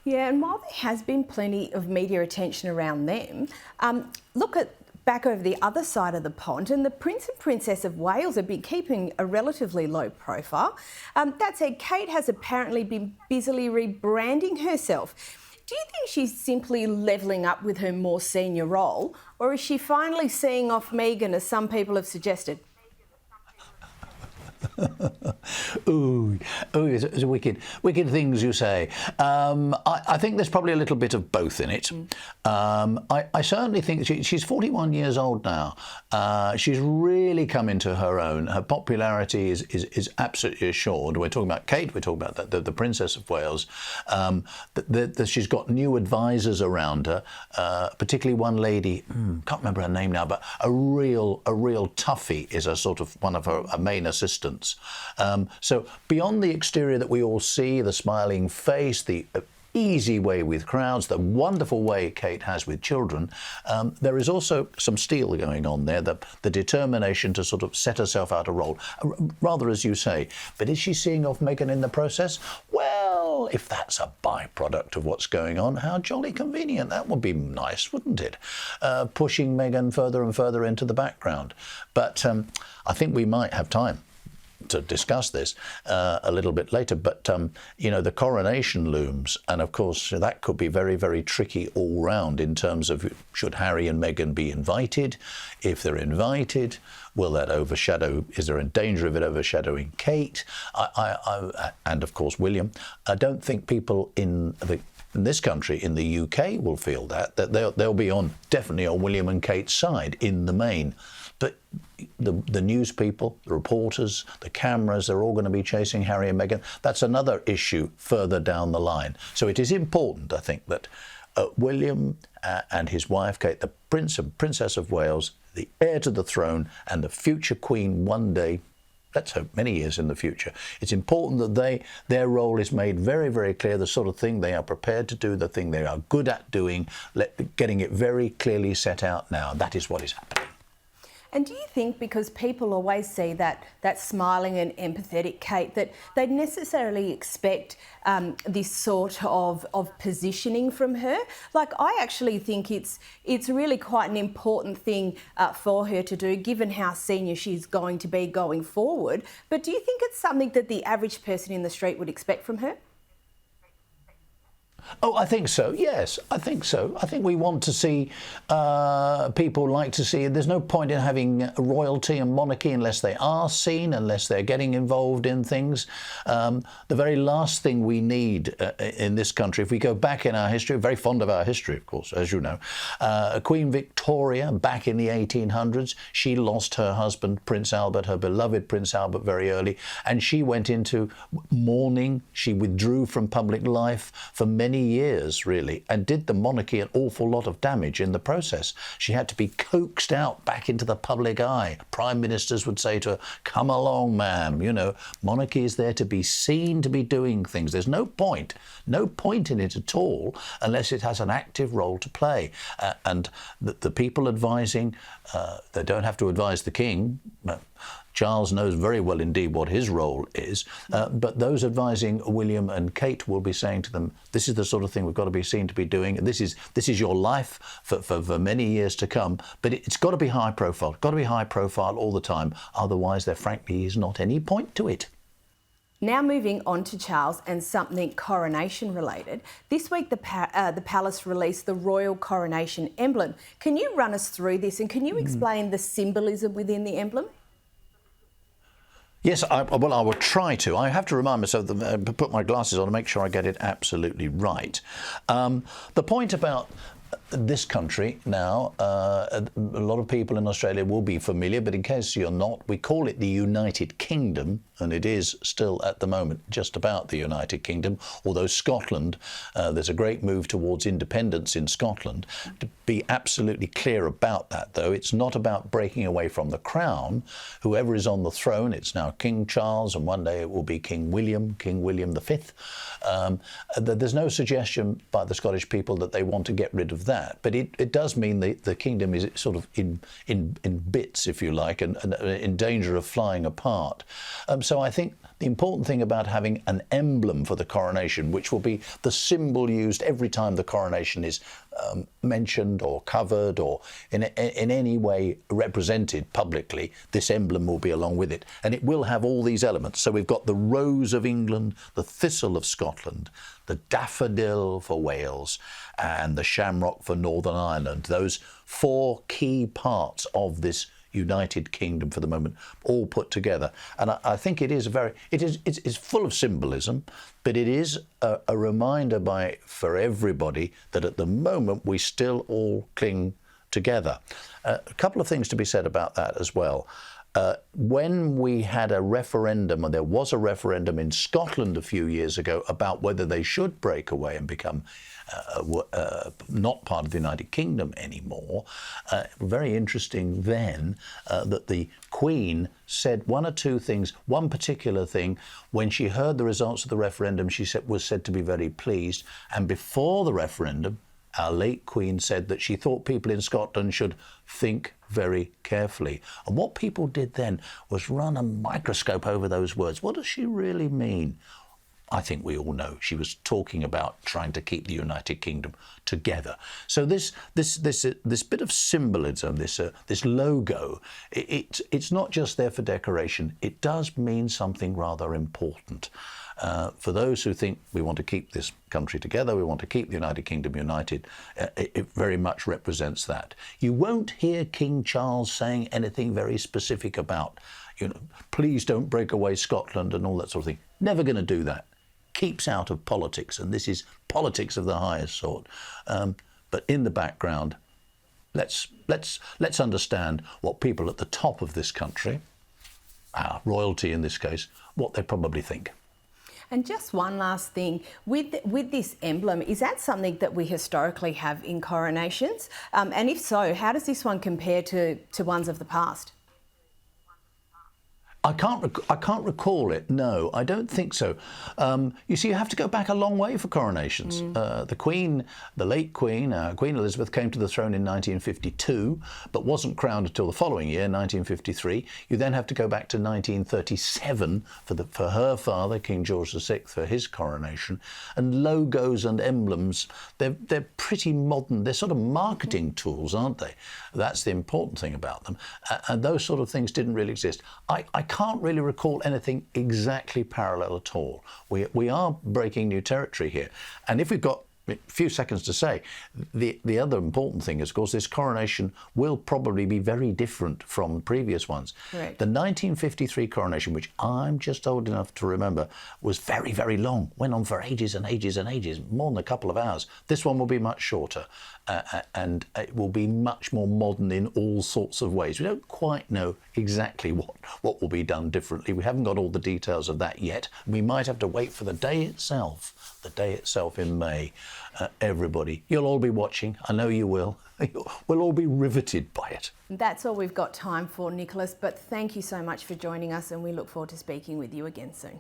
Yeah, and while there has been plenty of media attention around them, look at back over the other side of the pond, and the Prince and Princess of Wales have been keeping a relatively low profile. That said, Kate has apparently been busily rebranding herself. Do you think she's simply levelling up with her more senior role, or is she finally seeing off Meghan, as some people have suggested? Ooh, it's wicked things you say. I think there's probably a little bit of both in it. I certainly think she's 41 years old now. She's really come into her own. Her popularity is absolutely assured. We're talking about Kate, we're talking about the Princess of Wales. She's got new advisors around her, particularly one lady, can't remember her name now, but a real toughie is a sort of one of her main assistants. So beyond the exterior that we all see, the smiling face, the easy way with crowds, the wonderful way Kate has with children, there is also some steel going on there, the determination to sort of set herself out a role, rather as you say. But is she seeing off Meghan in the process? Well, if that's a byproduct of what's going on, how jolly convenient. That would be nice, wouldn't it? Pushing Meghan further and further into the background. But I think we might have time to discuss this a little bit later, but you know, the coronation looms, and of course that could be very, very tricky all round in terms of should Harry and Meghan be invited? If they're invited, will that overshadow? Is there a danger of it overshadowing Kate? And of course William. I don't think people in this country, in the UK, will feel that they'll be definitely on William and Kate's side in the main. But the news people, the reporters, the cameras, they're all going to be chasing Harry and Meghan. That's another issue further down the line. So it is important, I think, that William and his wife, Kate, the Prince and Princess of Wales, the heir to the throne and the future Queen one day, let's hope many years in the future, it's important that their role is made very, very clear, the sort of thing they are prepared to do, the thing they are good at doing, getting it very clearly set out now. That is what is happening. And do you think, because people always see that smiling and empathetic Kate, that they'd necessarily expect this sort of positioning from her? Like, I actually think it's really quite an important thing for her to do, given how senior she's going to be going forward. But do you think it's something that the average person in the street would expect from her? Oh, I think so. Yes, I think so. I think we want to see, people like to see, there's no point in having royalty and monarchy unless they are seen, unless they're getting involved in things. The very last thing we need in this country, if we go back in our history, very fond of our history, of course, as you know, Queen Victoria, back in the 1800s, she lost her husband, Prince Albert, her beloved Prince Albert, very early, and she went into mourning. She withdrew from public life for many years, really, and did the monarchy an awful lot of damage in the process. She had to be coaxed out back into the public eye. Prime ministers would say to her, "Come along, ma'am, you know, monarchy is there to be seen to be doing things. There's no point in it at all unless it has an active role to play." And the people advising, they don't have to advise the king. Charles knows very well indeed what his role is, but those advising William and Kate will be saying to them, this is the sort of thing we've got to be seen to be doing. This is your life for many years to come, but it's got to be high profile, all the time. Otherwise, there frankly is not any point to it. Now moving on to Charles and something coronation related. This week the palace released the royal coronation emblem. Can you run us through this, and can you explain the symbolism within the emblem? Yes, I will try to. I have to remind myself, put my glasses on and make sure I get it absolutely right. The point about this country now, a lot of people in Australia will be familiar, but in case you're not, we call it the United Kingdom, and it is still at the moment just about the United Kingdom, although Scotland, there's a great move towards independence in Scotland. To be absolutely clear about that, though, it's not about breaking away from the crown. Whoever is on the throne, it's now King Charles, and one day it will be King William V. There's no suggestion by the Scottish people that they want to get rid of that, but it does mean the kingdom is sort of in bits, if you like, and in danger of flying apart. So I think the important thing about having an emblem for the coronation, which will be the symbol used every time the coronation is mentioned or covered or in any way represented publicly, this emblem will be along with it. And it will have all these elements. So we've got the rose of England, the thistle of Scotland, the daffodil for Wales, and the shamrock for Northern Ireland. Those four key parts of this United Kingdom for the moment, all put together. And I think it's full of symbolism, but it is a reminder for everybody that at the moment we still all cling together. A couple of things to be said about that as well. When we had a referendum, and there was a referendum in Scotland a few years ago about whether they should break away and become not part of the United Kingdom anymore, very interesting then that the Queen said one or two things. One particular thing, when she heard the results of the referendum, was said to be very pleased. And before the referendum, our late Queen said that she thought people in Scotland should think very carefully. And what people did then was run a microscope over those words. What does she really mean? I think we all know she was talking about trying to keep the United Kingdom together. So this bit of symbolism, this logo, it's not just there for decoration. It does mean something rather important. For those who think we want to keep this country together, we want to keep the United Kingdom united, it very much represents that. You won't hear King Charles saying anything very specific about, please don't break away Scotland and all that sort of thing. Never going to do that. Keeps out of politics, and this is politics of the highest sort. But in the background, let's understand what people at the top of this country, our royalty in this case, what they probably think. And just one last thing, with this emblem, is that something that we historically have in coronations? And if so, how does this one compare to ones of the past? I can't recall it. No, I don't think so. You see, you have to go back a long way for coronations. The Queen, the late Queen, Queen Elizabeth, came to the throne in 1952, but wasn't crowned until the following year, 1953. You then have to go back to 1937 for her father, King George VI, for his coronation. And logos and emblems, they're pretty modern. They're sort of marketing tools, aren't they? That's the important thing about them. And those sort of things didn't really exist. I can't really recall anything exactly parallel at all. We are breaking new territory here. And if we've got a few seconds to say, the other important thing is, of course, this coronation will probably be very different from previous ones. Right. The 1953 coronation, which I'm just old enough to remember, was very, very long, went on for ages and ages and ages, more than a couple of hours. This one will be much shorter, and it will be much more modern in all sorts of ways. We don't quite know exactly what will be done differently. We haven't got all the details of that yet. We might have to wait for the day itself in May. Everybody, you'll all be watching. I know you will. We'll all be riveted by it. That's all we've got time for, Nicholas, but thank you so much for joining us, and we look forward to speaking with you again soon.